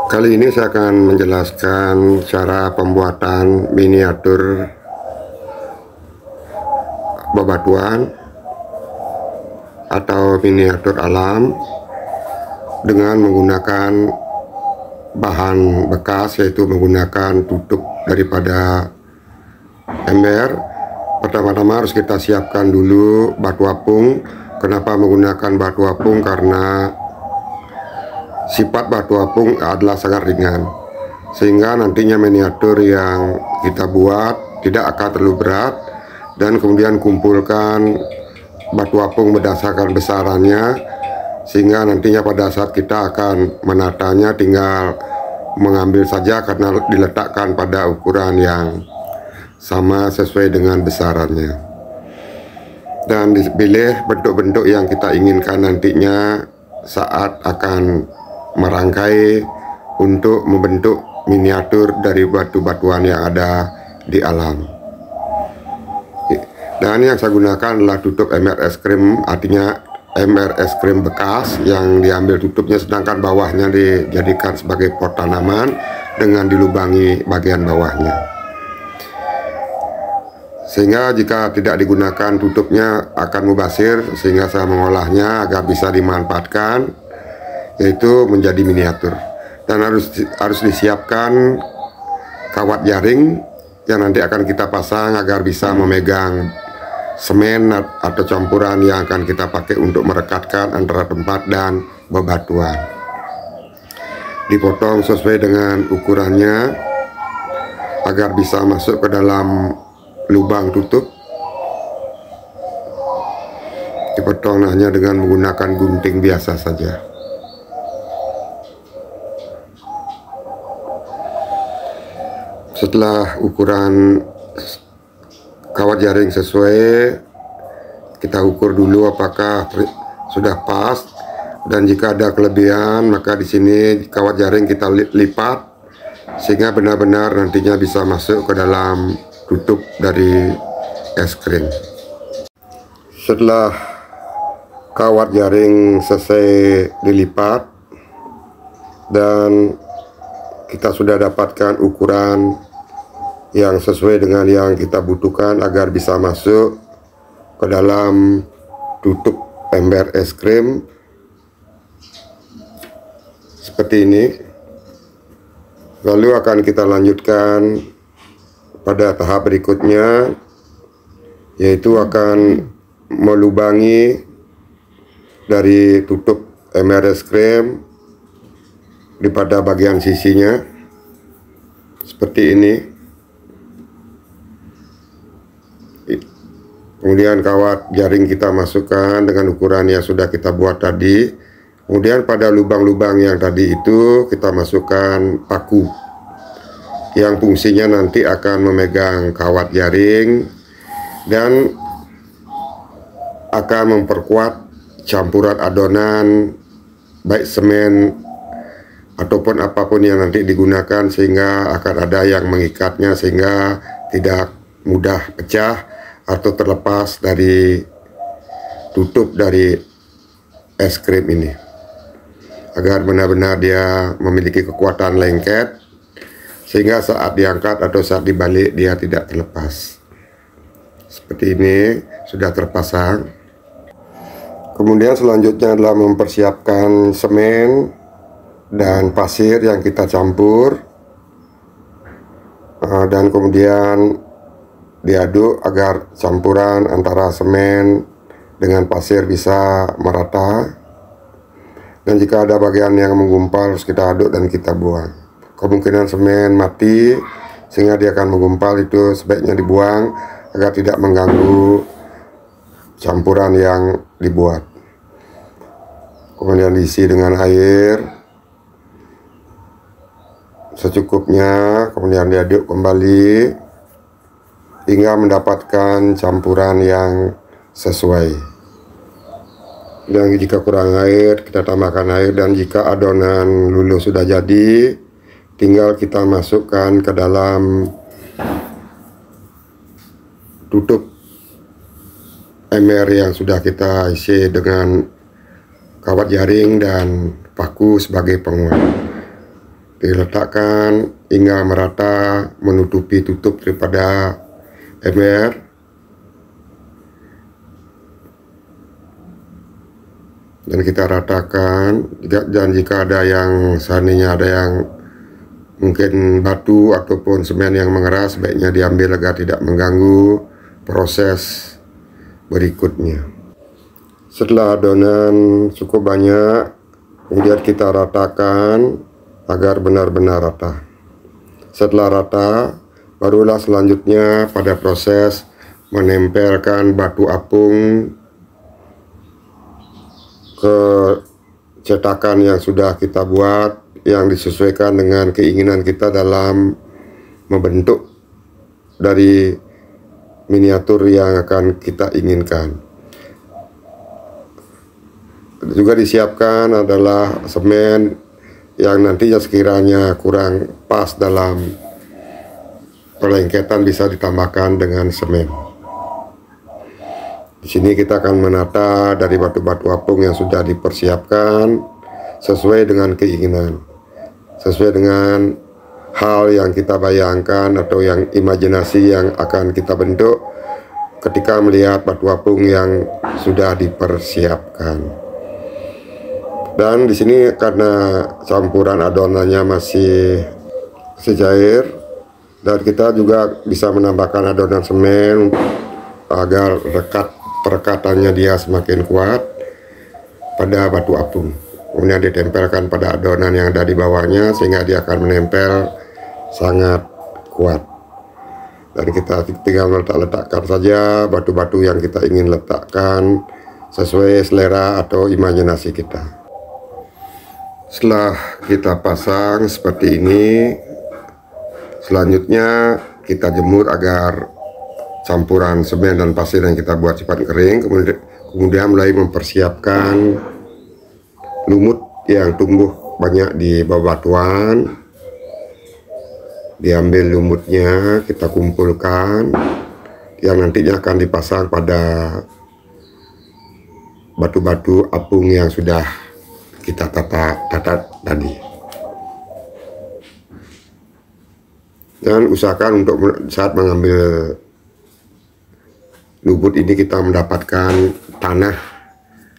Kali ini saya akan menjelaskan cara pembuatan miniatur bebatuan atau miniatur alam dengan menggunakan bahan bekas, yaitu menggunakan tutup daripada ember. Pertama-tama harus kita siapkan dulu batu apung. Kenapa menggunakan batu apung? Karena sifat batu apung adalah sangat ringan, sehingga nantinya miniatur yang kita buat tidak akan terlalu berat. Dan kemudian kumpulkan batu apung berdasarkan besarannya, sehingga nantinya pada saat kita akan menatanya tinggal mengambil saja karena diletakkan pada ukuran yang sama sesuai dengan besarannya. Dan dipilih bentuk-bentuk yang kita inginkan nantinya saat akan merangkai untuk membentuk miniatur dari batu-batuan yang ada di alam. Dan yang saya gunakan adalah tutup ember es krim, artinya ember es krim bekas yang diambil tutupnya, sedangkan bawahnya dijadikan sebagai pot tanaman dengan dilubangi bagian bawahnya. Sehingga jika tidak digunakan tutupnya akan mubazir, sehingga saya mengolahnya agar bisa dimanfaatkan, yaitu menjadi miniatur. Dan harus disiapkan kawat jaring yang nanti akan kita pasang agar bisa memegang semen atau campuran yang akan kita pakai untuk merekatkan antara tempat dan bebatuan. Dipotong sesuai dengan ukurannya agar bisa masuk ke dalam lubang tutup. Dipotong hanya dengan menggunakan gunting biasa saja. Setelah ukuran kawat jaring sesuai, kita ukur dulu apakah sudah pas, dan jika ada kelebihan maka di sini kawat jaring kita lipat sehingga benar-benar nantinya bisa masuk ke dalam tutup dari es krim. Setelah kawat jaring selesai dilipat dan kita sudah dapatkan ukuran yang sesuai dengan yang kita butuhkan agar bisa masuk ke dalam tutup ember es krim seperti ini. Lalu akan kita lanjutkan pada tahap berikutnya, yaitu akan melubangi dari tutup ember es krim di pada bagian sisinya seperti ini. Kemudian kawat jaring kita masukkan dengan ukuran yang sudah kita buat tadi. Kemudian pada lubang-lubang yang tadi itu kita masukkan paku yang fungsinya nanti akan memegang kawat jaring dan akan memperkuat campuran adonan baik semen ataupun apapun yang nanti digunakan, sehingga akan ada yang mengikatnya sehingga tidak mudah pecah atau terlepas dari tutup dari es krim ini, agar benar-benar dia memiliki kekuatan lengket sehingga saat diangkat atau saat dibalik dia tidak terlepas. Seperti ini sudah terpasang. Kemudian selanjutnya adalah mempersiapkan semen dan pasir yang kita campur, dan kemudian diaduk agar campuran antara semen dengan pasir bisa merata. Dan jika ada bagian yang menggumpal harus kita aduk dan kita buang. Kemungkinan semen mati sehingga dia akan menggumpal, itu sebaiknya dibuang agar tidak mengganggu campuran yang dibuat. Kemudian diisi dengan air secukupnya, kemudian diaduk kembali hingga mendapatkan campuran yang sesuai. Dan jika kurang air, kita tambahkan air. Dan jika adonan luluh sudah jadi, tinggal kita masukkan ke dalam tutup ember yang sudah kita isi dengan kawat jaring dan paku sebagai penguat. diletakkan hingga merata menutupi tutup daripada ember. Dan kita ratakan, dan jika ada yang seandainya ada yang mungkin batu ataupun semen yang mengeras, sebaiknya diambil agar tidak mengganggu proses berikutnya. Setelah adonan cukup banyak, kemudian kita ratakan agar benar-benar rata. Setelah rata, barulah selanjutnya pada proses menempelkan batu apung ke cetakan yang sudah kita buat, yang disesuaikan dengan keinginan kita dalam membentuk dari miniatur yang akan kita inginkan. Juga disiapkan adalah semen yang nantinya sekiranya kurang pas dalam perlengketan bisa ditambahkan dengan semen. Di sini kita akan menata dari batu-batu apung yang sudah dipersiapkan sesuai dengan keinginan, sesuai dengan hal yang kita bayangkan atau yang imajinasi yang akan kita bentuk ketika melihat batu apung yang sudah dipersiapkan. Dan di sini karena campuran adonannya masih cair, dan kita juga bisa menambahkan adonan semen agar perekatannya dia semakin kuat pada batu apung. Kemudian ditempelkan pada adonan yang ada di bawahnya sehingga dia akan menempel sangat kuat. Dan kita tinggal letakkan saja batu-batu yang kita ingin letakkan sesuai selera atau imajinasi kita. Setelah kita pasang seperti ini, selanjutnya kita jemur agar campuran semen dan pasir yang kita buat cepat kering. Kemudian mulai mempersiapkan lumut yang tumbuh banyak di bebatuan. Diambil lumutnya, kita kumpulkan, yang nantinya akan dipasang pada batu-batu apung yang sudah kita tata tadi. Dan usahakan untuk saat mengambil lumut ini kita mendapatkan tanah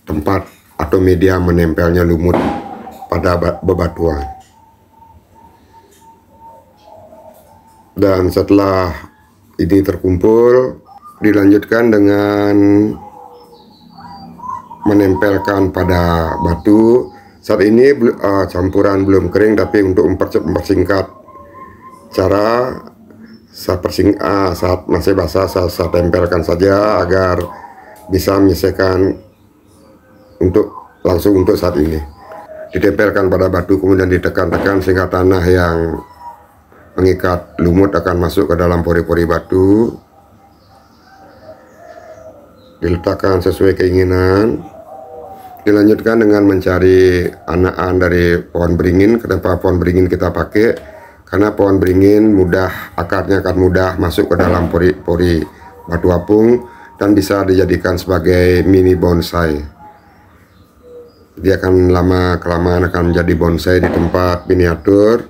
tempat atau media menempelnya lumut pada bebatuan. Dan setelah ini terkumpul, dilanjutkan dengan menempelkan pada batu. Saat ini campuran belum kering, tapi untuk mempersingkat cara, saat masih basah saya tempelkan saja agar bisa menyelesaikan langsung untuk saat ini. Ditempelkan pada batu, kemudian ditekan-tekan sehingga tanah yang mengikat lumut akan masuk ke dalam pori-pori batu. Diletakkan sesuai keinginan. Dilanjutkan dengan mencari anakan dari pohon beringin. Kenapa pohon beringin kita pakai? Karena pohon beringin akarnya akan mudah masuk ke dalam pori-pori batu apung dan bisa dijadikan sebagai mini bonsai. Dia akan lama-kelamaan akan menjadi bonsai di tempat miniatur.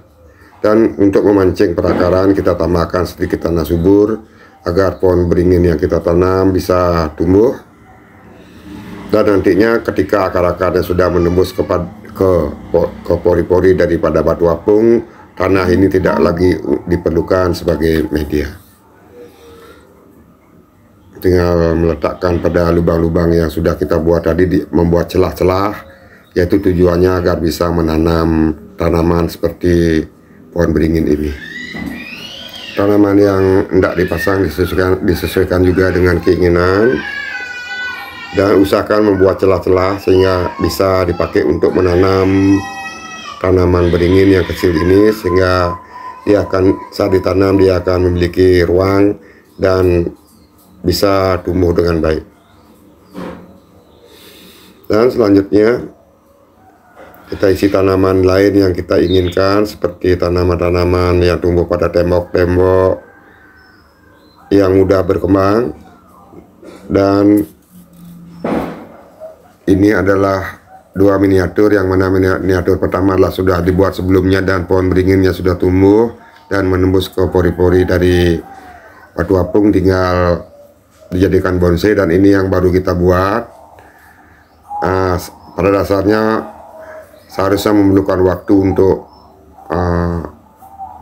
Dan untuk memancing perakaran, kita tambahkan sedikit tanah subur agar pohon beringin yang kita tanam bisa tumbuh. Dan nantinya ketika akar-akarnya sudah menembus ke pori-pori daripada batu apung, tanah ini tidak lagi diperlukan sebagai media. Tinggal meletakkan pada lubang-lubang yang sudah kita buat tadi, membuat celah-celah, yaitu tujuannya agar bisa menanam tanaman seperti pohon beringin ini. Tanaman yang tidak dipasang disesuaikan juga dengan keinginan, dan usahakan membuat celah-celah sehingga bisa dipakai untuk menanam tanaman beringin yang kecil ini, sehingga saat ditanam dia akan memiliki ruang dan bisa tumbuh dengan baik. Dan selanjutnya kita isi tanaman lain yang kita inginkan, seperti tanaman-tanaman yang tumbuh pada tembok-tembok yang mudah berkembang. Dan ini adalah dua miniatur, yang mana miniatur pertama adalah sudah dibuat sebelumnya dan pohon beringinnya sudah tumbuh dan menembus ke pori-pori dari batu apung, tinggal dijadikan bonsai. Dan ini yang baru kita buat. Pada dasarnya seharusnya memerlukan waktu untuk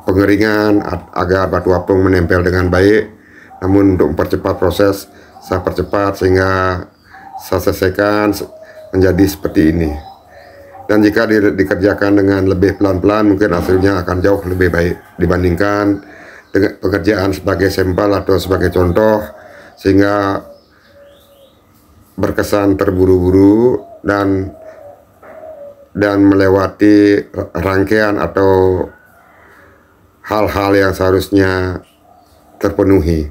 pengeringan agar batu apung menempel dengan baik, namun untuk mempercepat proses saya percepat sehingga saya selesaikan menjadi seperti ini. Dan jika dikerjakan dengan lebih pelan-pelan, mungkin hasilnya akan jauh lebih baik dibandingkan dengan pekerjaan sebagai sampel atau sebagai contoh, sehingga berkesan terburu-buru dan melewati rangkaian atau hal-hal yang seharusnya terpenuhi.